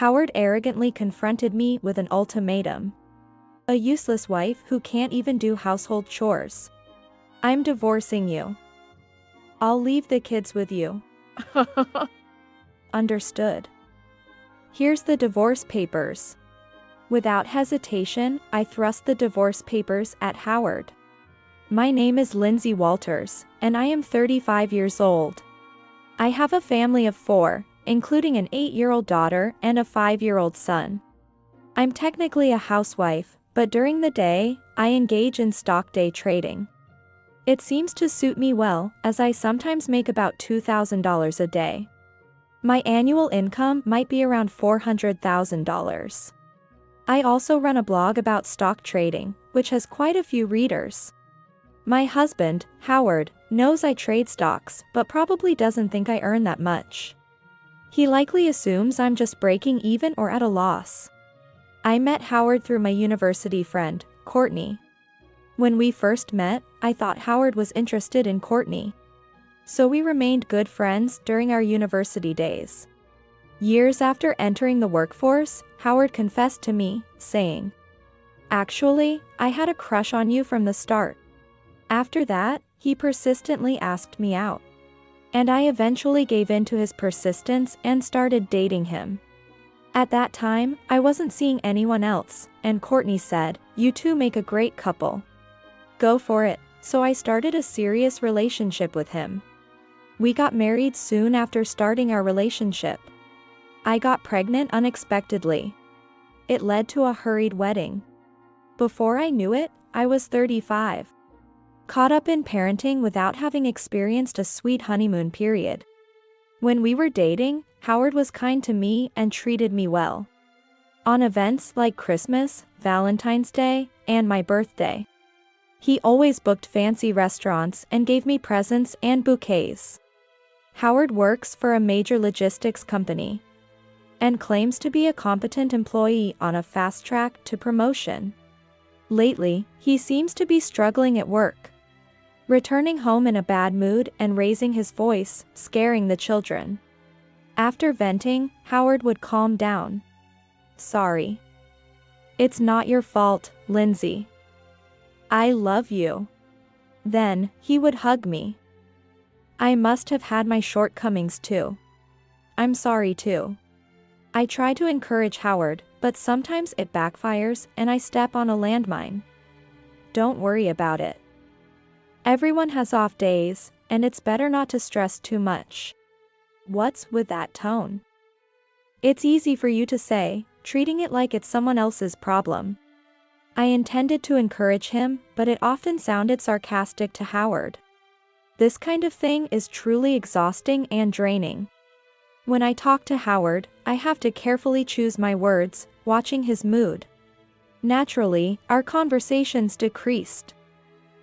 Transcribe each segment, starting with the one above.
Howard arrogantly confronted me with an ultimatum. A useless wife who can't even do household chores. I'm divorcing you. I'll leave the kids with you. Understood. Here's the divorce papers. Without hesitation, I thrust the divorce papers at Howard. My name is Lindsay Walters, and I am 35 years old. I have a family of 4, including an 8-year-old daughter and a 5-year-old son. I'm technically a housewife, but during the day, I engage in stock day trading. It seems to suit me well, as I sometimes make about $2,000 a day. My annual income might be around $400,000. I also run a blog about stock trading, which has quite a few readers. My husband, Howard, knows I trade stocks, but probably doesn't think I earn that much. He likely assumes I'm just breaking even or at a loss. I met Howard through my university friend, Courtney. When we first met, I thought Howard was interested in Courtney. So we remained good friends during our university days. Years after entering the workforce, Howard confessed to me, saying, "Actually, I had a crush on you from the start." After that, he persistently asked me out. And I eventually gave in to his persistence and started dating him. At that time, I wasn't seeing anyone else, and Courtney said, "You two make a great couple. Go for it," so I started a serious relationship with him. We got married soon after starting our relationship. I got pregnant unexpectedly. It led to a hurried wedding. Before I knew it, I was 35. Caught up in parenting without having experienced a sweet honeymoon period. When we were dating, Howard was kind to me and treated me well. On events like Christmas, Valentine's Day, and my birthday. He always booked fancy restaurants and gave me presents and bouquets. Howard works for a major logistics company and claims to be a competent employee on a fast track to promotion. Lately, he seems to be struggling at work, returning home in a bad mood and raising his voice, scaring the children. After venting, Howard would calm down. "Sorry. It's not your fault, Lindsay. I love you." Then, he would hug me. I must have had my shortcomings too. I'm sorry too. I try to encourage Howard, but sometimes it backfires and I step on a landmine. Don't worry about it. Everyone has off days, and it's better not to stress too much. What's with that tone? It's easy for you to say, treating it like it's someone else's problem. I intended to encourage him, but it often sounded sarcastic to Howard. This kind of thing is truly exhausting and draining. When I talk to Howard, I have to carefully choose my words, watching his mood. Naturally, our conversations decreased.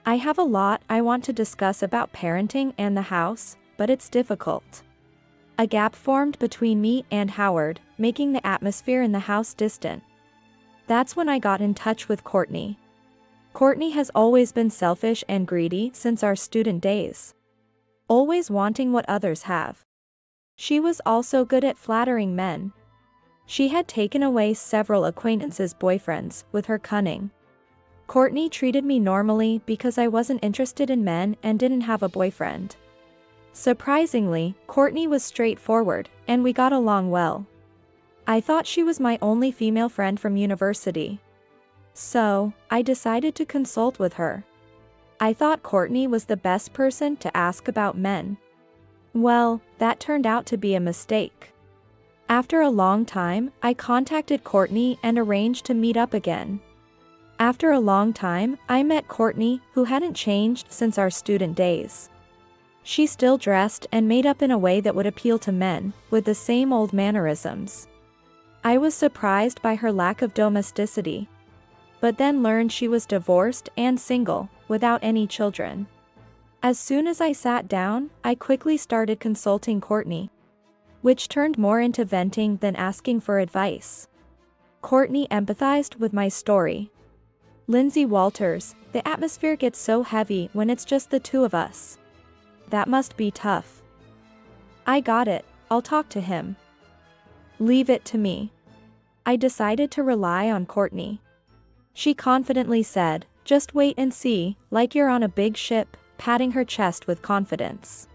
I have a lot I want to discuss about parenting and the house, but it's difficult. A gap formed between me and Howard, making the atmosphere in the house distant. That's when I got in touch with Courtney. Courtney has always been selfish and greedy since our student days. Always wanting what others have. She was also good at flattering men. She had taken away several acquaintances' boyfriends with her cunning. Courtney treated me normally because I wasn't interested in men and didn't have a boyfriend. Surprisingly, Courtney was straightforward, and we got along well. I thought she was my only female friend from university. So, I decided to consult with her. I thought Courtney was the best person to ask about men. Well, that turned out to be a mistake. After a long time, I contacted Courtney and arranged to meet up again. After a long time, I met Courtney, who hadn't changed since our student days. She still dressed and made up in a way that would appeal to men, with the same old mannerisms. I was surprised by her lack of domesticity, but then learned she was divorced and single, without any children. As soon as I sat down, I quickly started consulting Courtney, which turned more into venting than asking for advice. Courtney empathized with my story. "Lindsay Walters, the atmosphere gets so heavy when it's just the two of us. That must be tough." "I got it, I'll talk to him. Leave it to me." I decided to rely on Courtney. She confidently said, "Just wait and see, like you're on a big ship," patting her chest with confidence.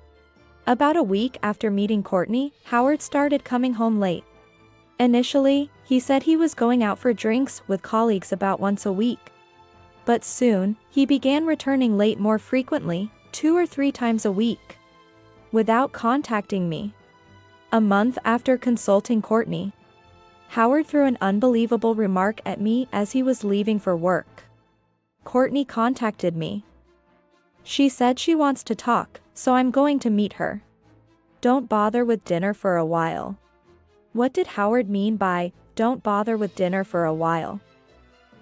About a week after meeting Courtney, Howard started coming home late. Initially, he said he was going out for drinks with colleagues about once a week. But soon, he began returning late more frequently, 2 or 3 times a week, without contacting me. A month after consulting Courtney, Howard threw an unbelievable remark at me as he was leaving for work. "Courtney contacted me. She said she wants to talk, so I'm going to meet her. Don't bother with dinner for a while." What did Howard mean by, "don't bother with dinner for a while"?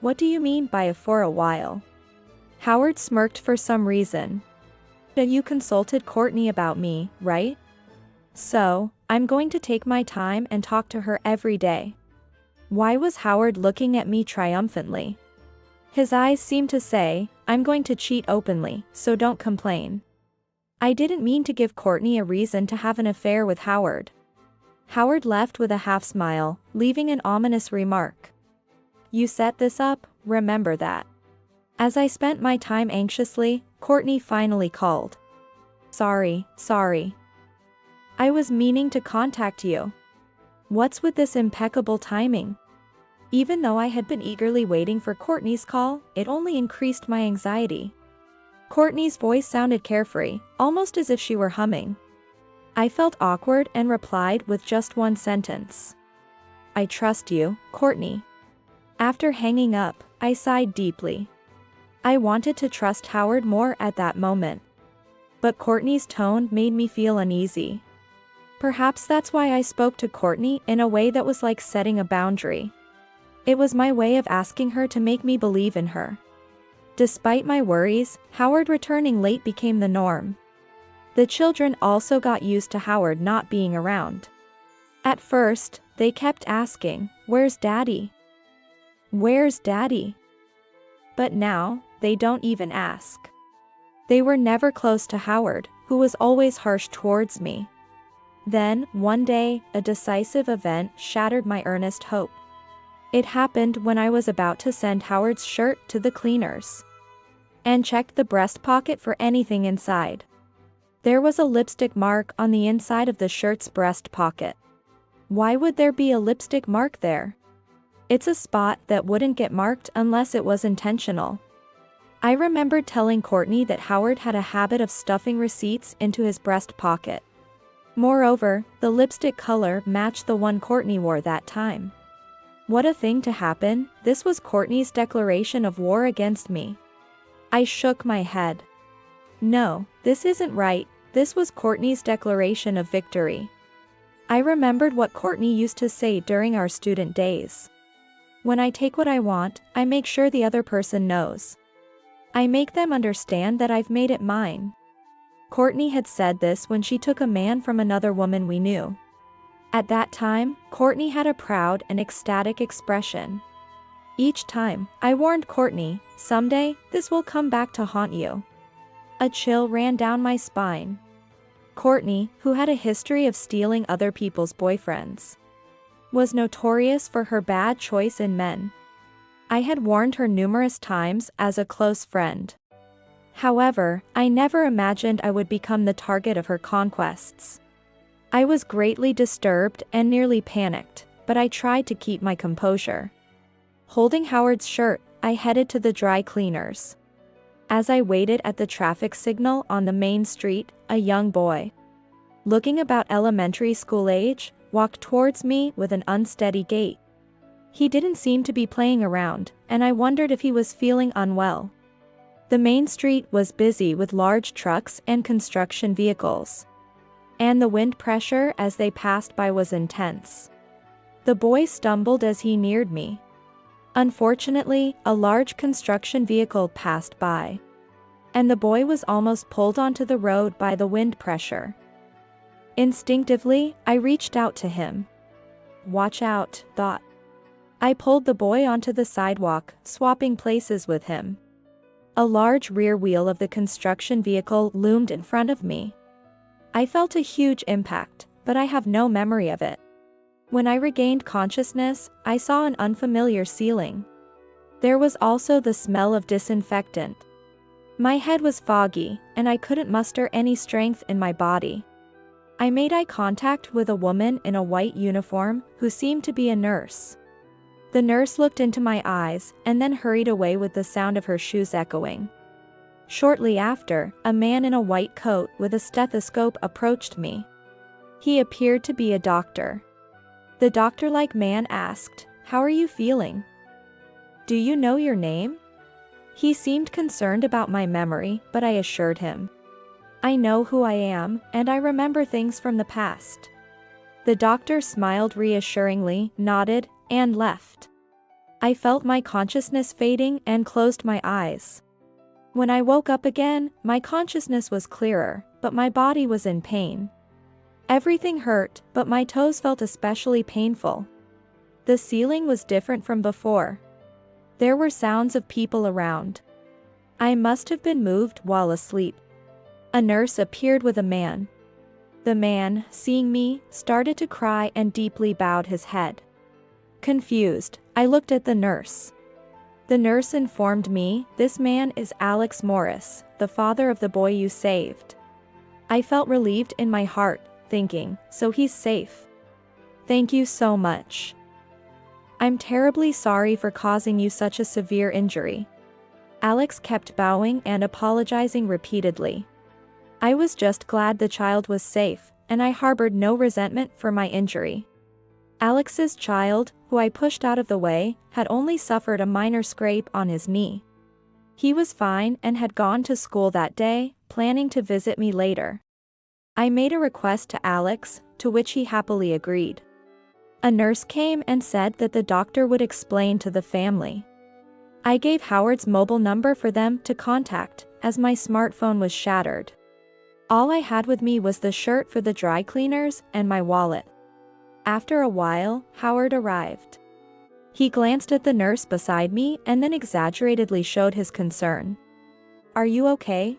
What do you mean by "for a while"? Howard smirked for some reason. "You consulted Courtney about me, right? So, I'm going to take my time and talk to her every day." Why was Howard looking at me triumphantly? His eyes seemed to say, "I'm going to cheat openly, so don't complain." I didn't mean to give Courtney a reason to have an affair with Howard. Howard left with a half smile, leaving an ominous remark. "You set this up, remember that." As I spent my time anxiously, Courtney finally called. Sorry. I was meaning to contact you. What's with this impeccable timing?" Even though I had been eagerly waiting for Courtney's call, it only increased my anxiety. Courtney's voice sounded carefree, almost as if she were humming. I felt awkward and replied with just one sentence. "I trust you, Courtney." After hanging up, I sighed deeply. I wanted to trust Howard more at that moment. But Courtney's tone made me feel uneasy. Perhaps that's why I spoke to Courtney in a way that was like setting a boundary. It was my way of asking her to make me believe in her. Despite my worries, Howard returning late became the norm. The children also got used to Howard not being around. At first, they kept asking, "Where's Daddy? Where's Daddy?" But now, they don't even ask. They were never close to Howard, who was always harsh towards me. Then, one day, a decisive event shattered my earnest hope. It happened when I was about to send Howard's shirt to the cleaners and checked the breast pocket for anything inside. There was a lipstick mark on the inside of the shirt's breast pocket. Why would there be a lipstick mark there? It's a spot that wouldn't get marked unless it was intentional. I remembered telling Courtney that Howard had a habit of stuffing receipts into his breast pocket. Moreover, the lipstick color matched the one Courtney wore that time. What a thing to happen, this was Courtney's declaration of war against me. I shook my head. No, this isn't right, this was Courtney's declaration of victory. I remembered what Courtney used to say during our student days. "When I take what I want, I make sure the other person knows. I make them understand that I've made it mine." Courtney had said this when she took a man from another woman we knew. At that time, Courtney had a proud and ecstatic expression. Each time, I warned Courtney, "Someday, this will come back to haunt you." A chill ran down my spine. Courtney, who had a history of stealing other people's boyfriends, was notorious for her bad choice in men. I had warned her numerous times as a close friend. However, I never imagined I would become the target of her conquests. I was greatly disturbed and nearly panicked, but I tried to keep my composure. Holding Howard's shirt, I headed to the dry cleaners. As I waited at the traffic signal on the main street, a young boy, looking about elementary school age, walked towards me with an unsteady gait. He didn't seem to be playing around, and I wondered if he was feeling unwell. The main street was busy with large trucks and construction vehicles, and the wind pressure as they passed by was intense. The boy stumbled as he neared me. Unfortunately, a large construction vehicle passed by, and the boy was almost pulled onto the road by the wind pressure. Instinctively, I reached out to him. "Watch out," thought. I pulled the boy onto the sidewalk, swapping places with him. A large rear wheel of the construction vehicle loomed in front of me. I felt a huge impact, but I have no memory of it. When I regained consciousness, I saw an unfamiliar ceiling. There was also the smell of disinfectant. My head was foggy, and I couldn't muster any strength in my body. I made eye contact with a woman in a white uniform who seemed to be a nurse. The nurse looked into my eyes and then hurried away with the sound of her shoes echoing. Shortly after, a man in a white coat with a stethoscope approached me. He appeared to be a doctor. The doctor-like man asked, "How are you feeling? Do you know your name?" He seemed concerned about my memory, but I assured him, "I know who I am, and I remember things from the past." The doctor smiled reassuringly, nodded, and left. I felt my consciousness fading and closed my eyes. When I woke up again, my consciousness was clearer, but my body was in pain. Everything hurt, but my toes felt especially painful. The ceiling was different from before. There were sounds of people around. I must have been moved while asleep. A nurse appeared with a man. The man, seeing me, started to cry and deeply bowed his head. Confused, I looked at the nurse. The nurse informed me, "This man is Alex Morris, the father of the boy you saved." I felt relieved in my heart, thinking, "So he's safe. Thank you so much. I'm terribly sorry for causing you such a severe injury." Alex kept bowing and apologizing repeatedly. I was just glad the child was safe, and I harbored no resentment for my injury. Alex's child, who I pushed out of the way, had only suffered a minor scrape on his knee. He was fine and had gone to school that day, planning to visit me later. I made a request to Alex, to which he happily agreed. A nurse came and said that the doctor would explain to the family. I gave Howard's mobile number for them to contact, as my smartphone was shattered. All I had with me was the shirt for the dry cleaners and my wallet. After a while, Howard arrived. He glanced at the nurse beside me and then exaggeratedly showed his concern. "Are you okay?"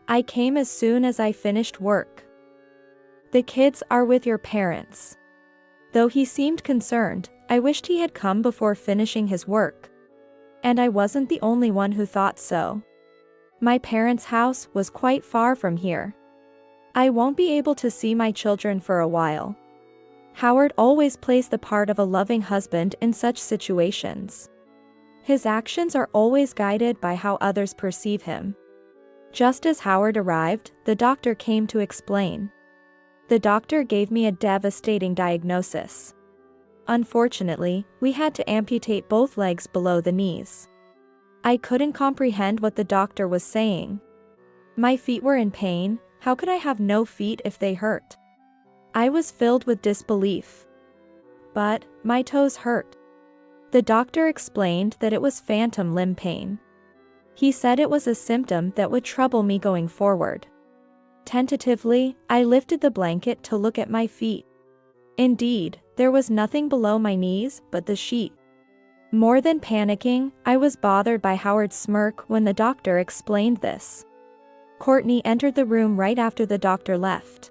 "I came as soon as I finished work." "The kids are with your parents." Though he seemed concerned, I wished he had come before finishing his work. And I wasn't the only one who thought so. My parents' house was quite far from here. I won't be able to see my children for a while. Howard always plays the part of a loving husband in such situations. His actions are always guided by how others perceive him. Just as Howard arrived, the doctor came to explain. The doctor gave me a devastating diagnosis. Unfortunately, we had to amputate both legs below the knees. I couldn't comprehend what the doctor was saying. My feet were in pain. How could I have no feet if they hurt? I was filled with disbelief. But my toes hurt. The doctor explained that it was phantom limb pain. He said it was a symptom that would trouble me going forward. Tentatively, I lifted the blanket to look at my feet. Indeed, there was nothing below my knees but the sheet. More than panicking, I was bothered by Howard's smirk when the doctor explained this. Courtney entered the room right after the doctor left.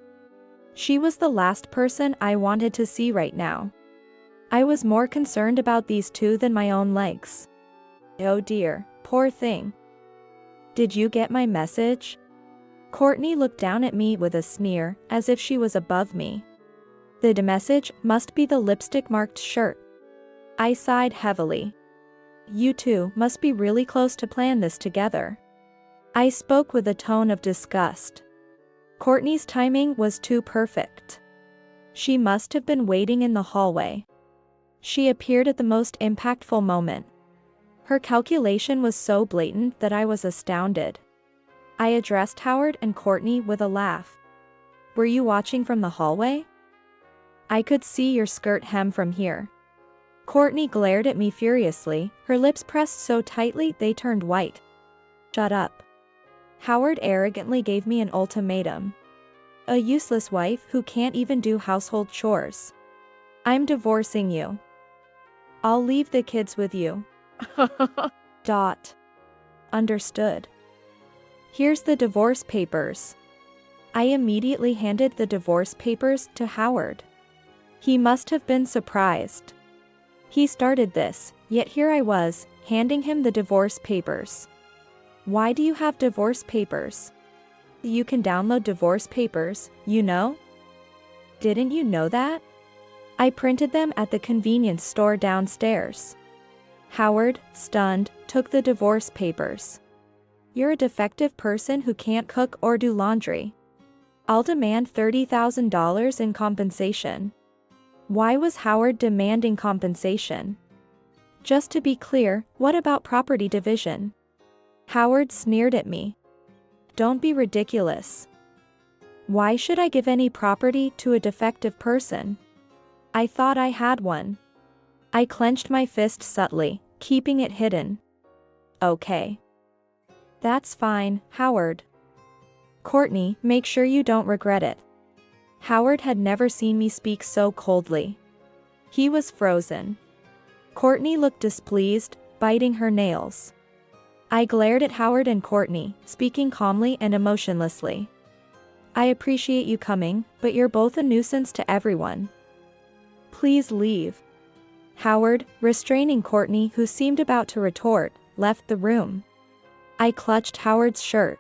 She was the last person I wanted to see right now. I was more concerned about these two than my own legs. "Oh dear, poor thing. Did you get my message?" Courtney looked down at me with a sneer, as if she was above me. The message must be the lipstick-marked shirt. I sighed heavily. "You two must be really close to plan this together." I spoke with a tone of disgust. Courtney's timing was too perfect. She must have been waiting in the hallway. She appeared at the most impactful moment. Her calculation was so blatant that I was astounded. I addressed Howard and Courtney with a laugh. "Were you watching from the hallway? I could see your skirt hem from here." Courtney glared at me furiously, her lips pressed so tightly they turned white. "Shut up." Howard arrogantly gave me an ultimatum. "A useless wife who can't even do household chores. I'm divorcing you. I'll leave the kids with you." Understood. "Here's the divorce papers." I immediately handed the divorce papers to Howard. He must have been surprised. He started this, yet here I was, handing him the divorce papers. Why do you have divorce papers? You can download divorce papers, you know? Didn't you know that? I printed them at the convenience store downstairs. Howard, stunned, took the divorce papers. You're a defective person who can't cook or do laundry. I'll demand $30,000 in compensation. Why was Howard demanding compensation? Just to be clear, what about property division? Howard sneered at me. Don't be ridiculous. Why should I give any property to a defective person? I thought I had one. I clenched my fist subtly, keeping it hidden. Okay. That's fine, Howard. Courtney, make sure you don't regret it. Howard had never seen me speak so coldly. He was frozen. Courtney looked displeased, biting her nails. I glared at Howard and Courtney, speaking calmly and emotionlessly. I appreciate you coming, but you're both a nuisance to everyone. Please leave. Howard, restraining Courtney, who seemed about to retort, left the room. I clutched Howard's shirt.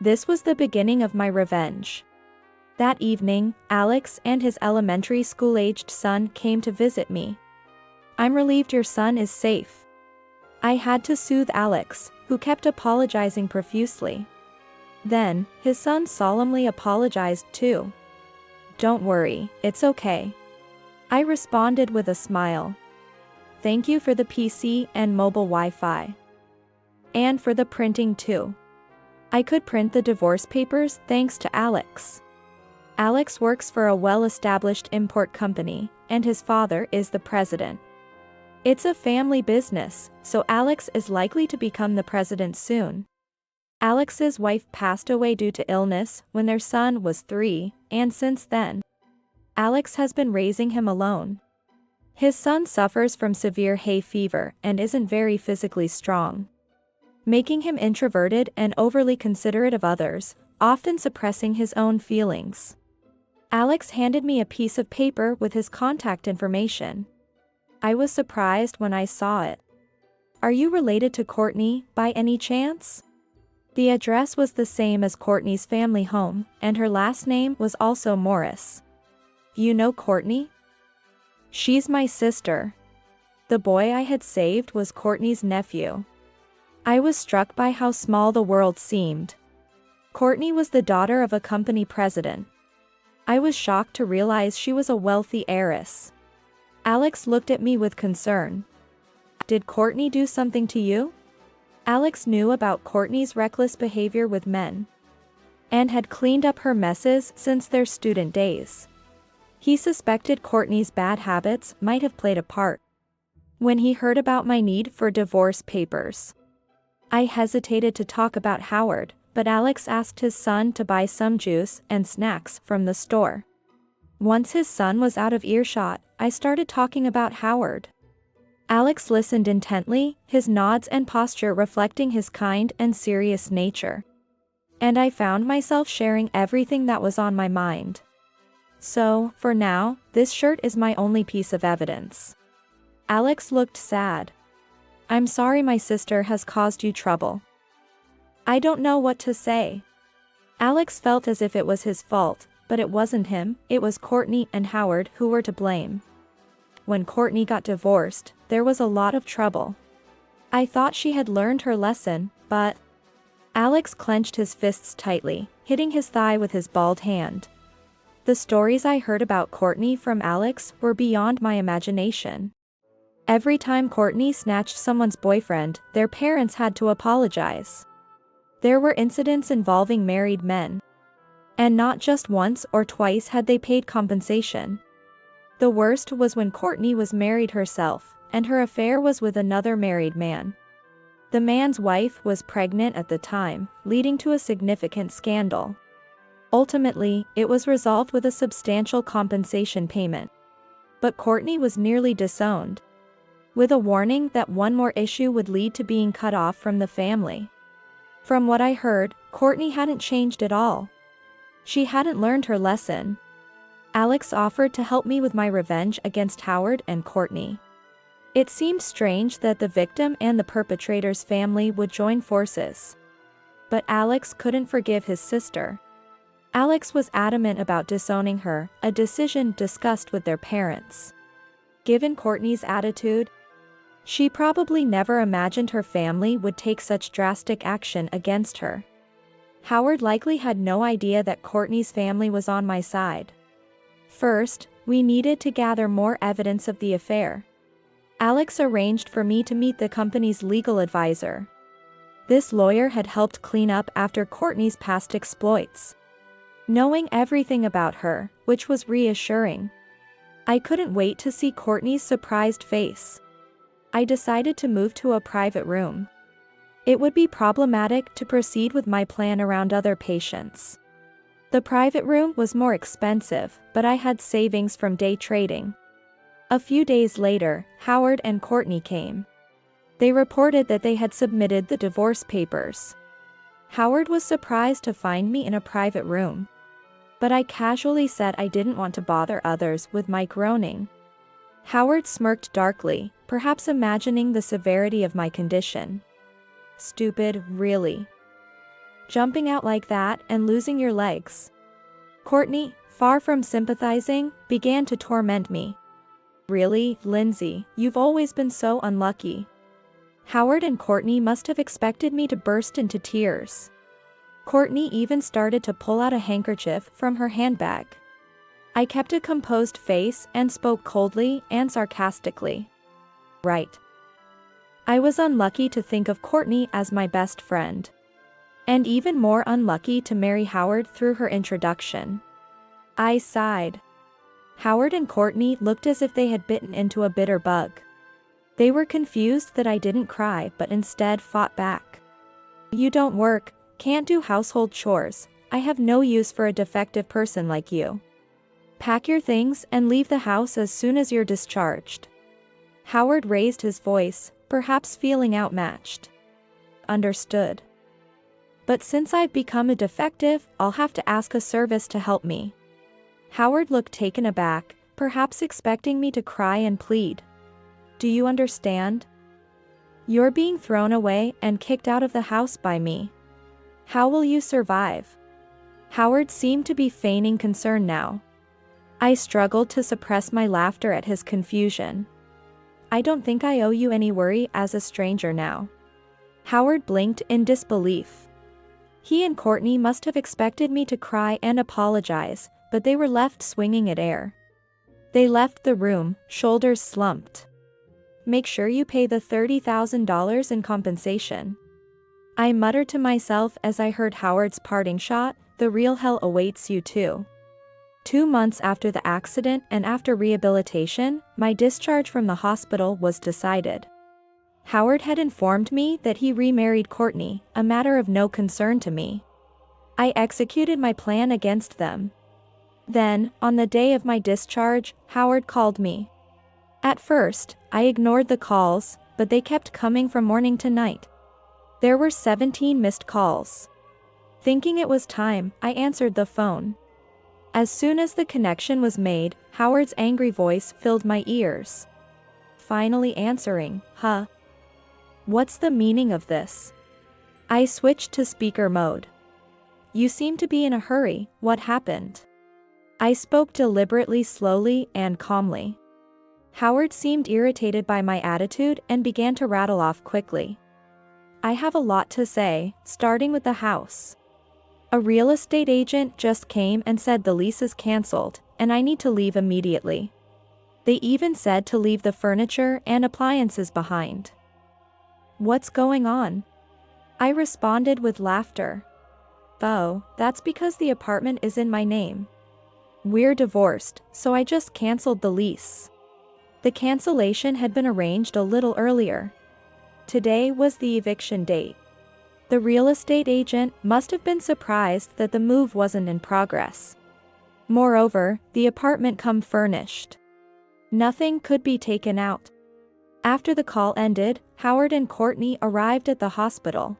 This was the beginning of my revenge. That evening, Alex and his elementary school-aged son came to visit me. I'm relieved your son is safe. I had to soothe Alex, who kept apologizing profusely. Then, his son solemnly apologized too. Don't worry, it's okay. I responded with a smile. Thank you for the PC and mobile Wi-Fi. And for the printing too. I could print the divorce papers thanks to Alex. Alex works for a well-established import company, and his father is the president. It's a family business, so Alex is likely to become the president soon. Alex's wife passed away due to illness when their son was 3, and since then, Alex has been raising him alone. His son suffers from severe hay fever and isn't very physically strong, making him introverted and overly considerate of others, often suppressing his own feelings. Alex handed me a piece of paper with his contact information. I was surprised when I saw it. Are you related to Courtney, by any chance? The address was the same as Courtney's family home, and her last name was also Morris. You know Courtney? She's my sister. The boy I had saved was Courtney's nephew. I was struck by how small the world seemed. Courtney was the daughter of a company president. I was shocked to realize she was a wealthy heiress. Alex looked at me with concern. Did Courtney do something to you? Alex knew about Courtney's reckless behavior with men, and had cleaned up her messes since their student days. He suspected Courtney's bad habits might have played a part. When he heard about my need for divorce papers, I hesitated to talk about Howard, but Alex asked his son to buy some juice and snacks from the store. Once his son was out of earshot, I started talking about Howard. Alex listened intently, his nods and posture reflecting his kind and serious nature. And I found myself sharing everything that was on my mind. So, for now, this shirt is my only piece of evidence. Alex looked sad. I'm sorry my sister has caused you trouble. I don't know what to say. Alex felt as if it was his fault, but it wasn't him, it was Courtney and Howard who were to blame. When Courtney got divorced, there was a lot of trouble. I thought she had learned her lesson, but... Alex clenched his fists tightly, hitting his thigh with his bald hand. The stories I heard about Courtney from Alex were beyond my imagination. Every time Courtney snatched someone's boyfriend, their parents had to apologize. There were incidents involving married men. And not just once or twice had they paid compensation. The worst was when Courtney was married herself, and her affair was with another married man. The man's wife was pregnant at the time, leading to a significant scandal. Ultimately, it was resolved with a substantial compensation payment. But Courtney was nearly disowned, with a warning that one more issue would lead to being cut off from the family. From what I heard, Courtney hadn't changed at all. She hadn't learned her lesson. Alex offered to help me with my revenge against Howard and Courtney. It seemed strange that the victim and the perpetrator's family would join forces. But Alex couldn't forgive his sister. Alex was adamant about disowning her, a decision discussed with their parents. Given Courtney's attitude, she probably never imagined her family would take such drastic action against her. Howard likely had no idea that Courtney's family was on my side. First, we needed to gather more evidence of the affair. Alex arranged for me to meet the company's legal advisor. This lawyer had helped clean up after Courtney's past exploits, knowing everything about her, which was reassuring. I couldn't wait to see Courtney's surprised face. I decided to move to a private room. It would be problematic to proceed with my plan around other patients. The private room was more expensive, but I had savings from day trading. A few days later, Howard and Courtney came. They reported that they had submitted the divorce papers. Howard was surprised to find me in a private room, but I casually said I didn't want to bother others with my groaning. Howard smirked darkly, perhaps imagining the severity of my condition. Stupid, really. Jumping out like that and losing your legs. Courtney, far from sympathizing, began to torment me. Really, Lindsay, you've always been so unlucky. Howard and Courtney must have expected me to burst into tears. Courtney even started to pull out a handkerchief from her handbag. I kept a composed face and spoke coldly and sarcastically. Right. I was unlucky to think of Courtney as my best friend. And even more unlucky to marry Howard through her introduction. I sighed. Howard and Courtney looked as if they had bitten into a bitter bug. They were confused that I didn't cry but instead fought back. You don't work, can't do household chores, I have no use for a defective person like you. Pack your things and leave the house as soon as you're discharged. Howard raised his voice, perhaps feeling outmatched. Understood. But since I've become a defective, I'll have to ask a service to help me. Howard looked taken aback, perhaps expecting me to cry and plead. Do you understand? You're being thrown away and kicked out of the house by me. How will you survive? Howard seemed to be feigning concern now. I struggled to suppress my laughter at his confusion. I don't think I owe you any worry as a stranger now. Howard blinked in disbelief. He and Courtney must have expected me to cry and apologize, but they were left swinging at air. They left the room, shoulders slumped. Make sure you pay the $30,000 in compensation. I muttered to myself as I heard Howard's parting shot, the real hell awaits you too. 2 months after the accident and after rehabilitation, my discharge from the hospital was decided. Howard had informed me that he remarried Courtney, a matter of no concern to me. I executed my plan against them. Then, on the day of my discharge, Howard called me. At first, I ignored the calls, but they kept coming from morning to night. There were 17 missed calls. Thinking it was time, I answered the phone. As soon as the connection was made, Howard's angry voice filled my ears. Finally answering, huh? What's the meaning of this? I switched to speaker mode. You seem to be in a hurry, what happened? I spoke deliberately slowly and calmly. Howard seemed irritated by my attitude and began to rattle off quickly. I have a lot to say, starting with the house. A real estate agent just came and said the lease is cancelled, and I need to leave immediately. They even said to leave the furniture and appliances behind. What's going on? I responded with laughter. Oh, that's because the apartment is in my name. We're divorced, so I just cancelled the lease. The cancellation had been arranged a little earlier. Today was the eviction date. The real estate agent must have been surprised that the move wasn't in progress. Moreover, the apartment come furnished. Nothing could be taken out. After the call ended, Howard and Courtney arrived at the hospital.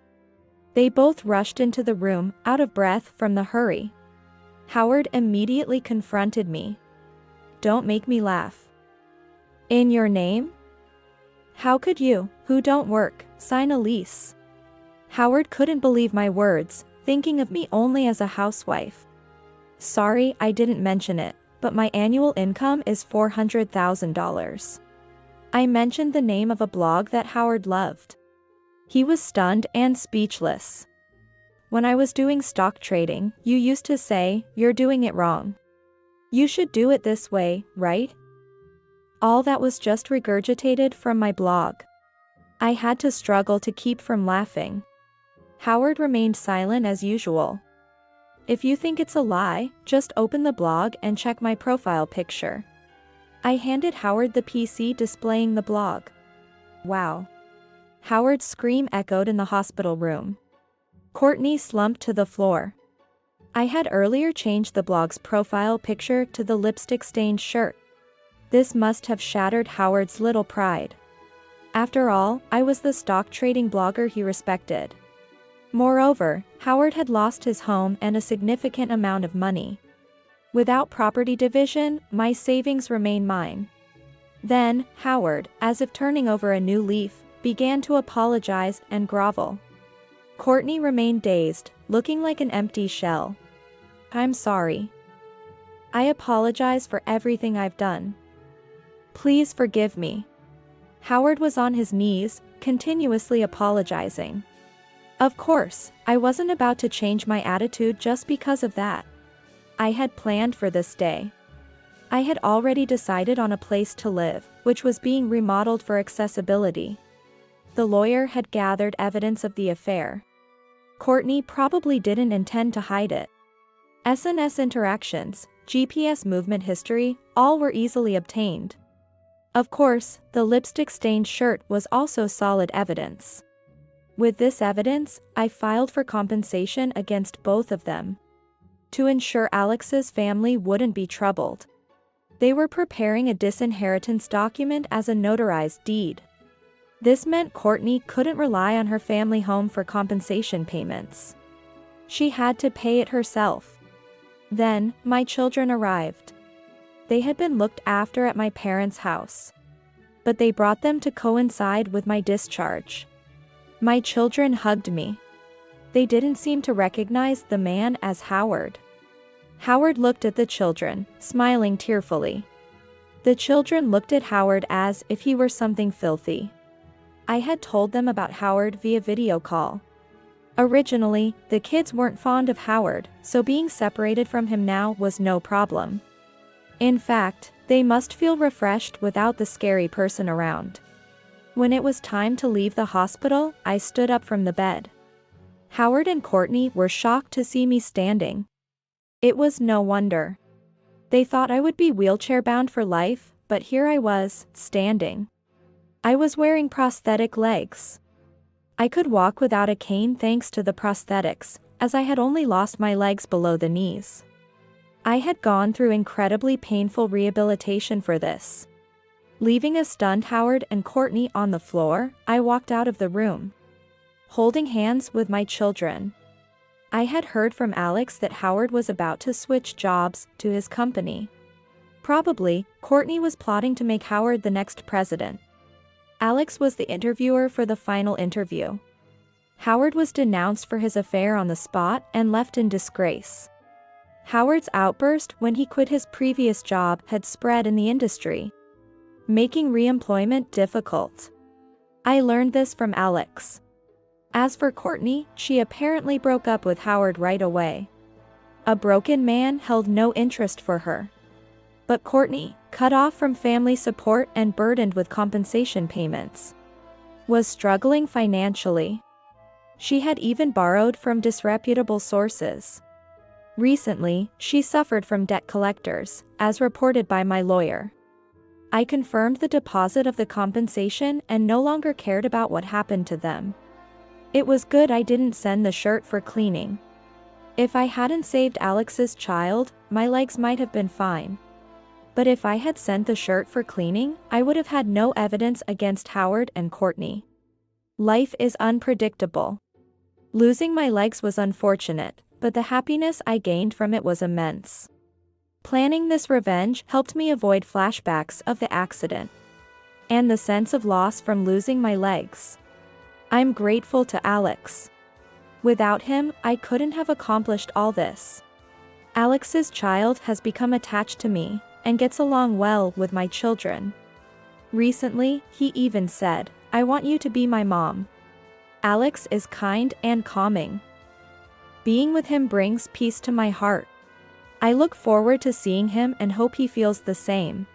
They both rushed into the room, out of breath from the hurry. Howard immediately confronted me. "Don't make me laugh. In your name? How could you, who don't work, sign a lease?" Howard couldn't believe my words, thinking of me only as a housewife. "Sorry, I didn't mention it, but my annual income is $400,000. I mentioned the name of a blog that Howard loved. He was stunned and speechless. "When I was doing stock trading, you used to say, 'You're doing it wrong. You should do it this way, right?' All that was just regurgitated from my blog." I had to struggle to keep from laughing. Howard remained silent as usual. "If you think it's a lie, just open the blog and check my profile picture." I handed Howard the PC displaying the blog. "Wow." Howard's scream echoed in the hospital room. Courtney slumped to the floor. I had earlier changed the blog's profile picture to the lipstick-stained shirt. This must have shattered Howard's little pride. After all, I was the stock trading blogger he respected. Moreover, Howard had lost his home and a significant amount of money. Without property division, my savings remain mine. Then, Howard, as if turning over a new leaf, began to apologize and grovel. Courtney remained dazed, looking like an empty shell. "I'm sorry. I apologize for everything I've done. Please forgive me." Howard was on his knees, continuously apologizing. Of course, I wasn't about to change my attitude just because of that. I had planned for this day. I had already decided on a place to live, which was being remodeled for accessibility. The lawyer had gathered evidence of the affair. Courtney probably didn't intend to hide it. SNS interactions, GPS movement history, all were easily obtained. Of course, the lipstick-stained shirt was also solid evidence. With this evidence, I filed for compensation against both of them. To ensure Alex's family wouldn't be troubled. They were preparing a disinheritance document as a notarized deed. This meant Courtney couldn't rely on her family home for compensation payments. She had to pay it herself. Then, my children arrived. They had been looked after at my parents' house. But they brought them to coincide with my discharge. My children hugged me. They didn't seem to recognize the man as Howard. Howard looked at the children, smiling tearfully. The children looked at Howard as if he were something filthy. I had told them about Howard via video call. Originally, the kids weren't fond of Howard, so being separated from him now was no problem. In fact, they must feel refreshed without the scary person around. When it was time to leave the hospital, I stood up from the bed. Howard and Courtney were shocked to see me standing. It was no wonder. They thought I would be wheelchair-bound for life, but here I was, standing. I was wearing prosthetic legs. I could walk without a cane thanks to the prosthetics, as I had only lost my legs below the knees. I had gone through incredibly painful rehabilitation for this. Leaving a stunned Howard and Courtney on the floor, I walked out of the room, holding hands with my children. I had heard from Alex that Howard was about to switch jobs to his company. Probably, Courtney was plotting to make Howard the next president. Alex was the interviewer for the final interview. Howard was denounced for his affair on the spot and left in disgrace. Howard's outburst when he quit his previous job had spread in the industry, making re-employment difficult. I learned this from Alex. As for Courtney, she apparently broke up with Howard right away. A broken man held no interest for her. But Courtney, cut off from family support and burdened with compensation payments, was struggling financially. She had even borrowed from disreputable sources. Recently, she suffered from debt collectors, as reported by my lawyer. I confirmed the deposit of the compensation and no longer cared about what happened to them. It was good I didn't send the shirt for cleaning. If I hadn't saved Alex's child, my legs might have been fine. But if I had sent the shirt for cleaning, I would have had no evidence against Howard and Courtney. Life is unpredictable. Losing my legs was unfortunate, but the happiness I gained from it was immense. Planning this revenge helped me avoid flashbacks of the accident and the sense of loss from losing my legs. I'm grateful to Alex. Without him, I couldn't have accomplished all this. Alex's child has become attached to me and gets along well with my children. Recently, he even said, "I want you to be my mom." Alex is kind and calming. Being with him brings peace to my heart. I look forward to seeing him and hope he feels the same,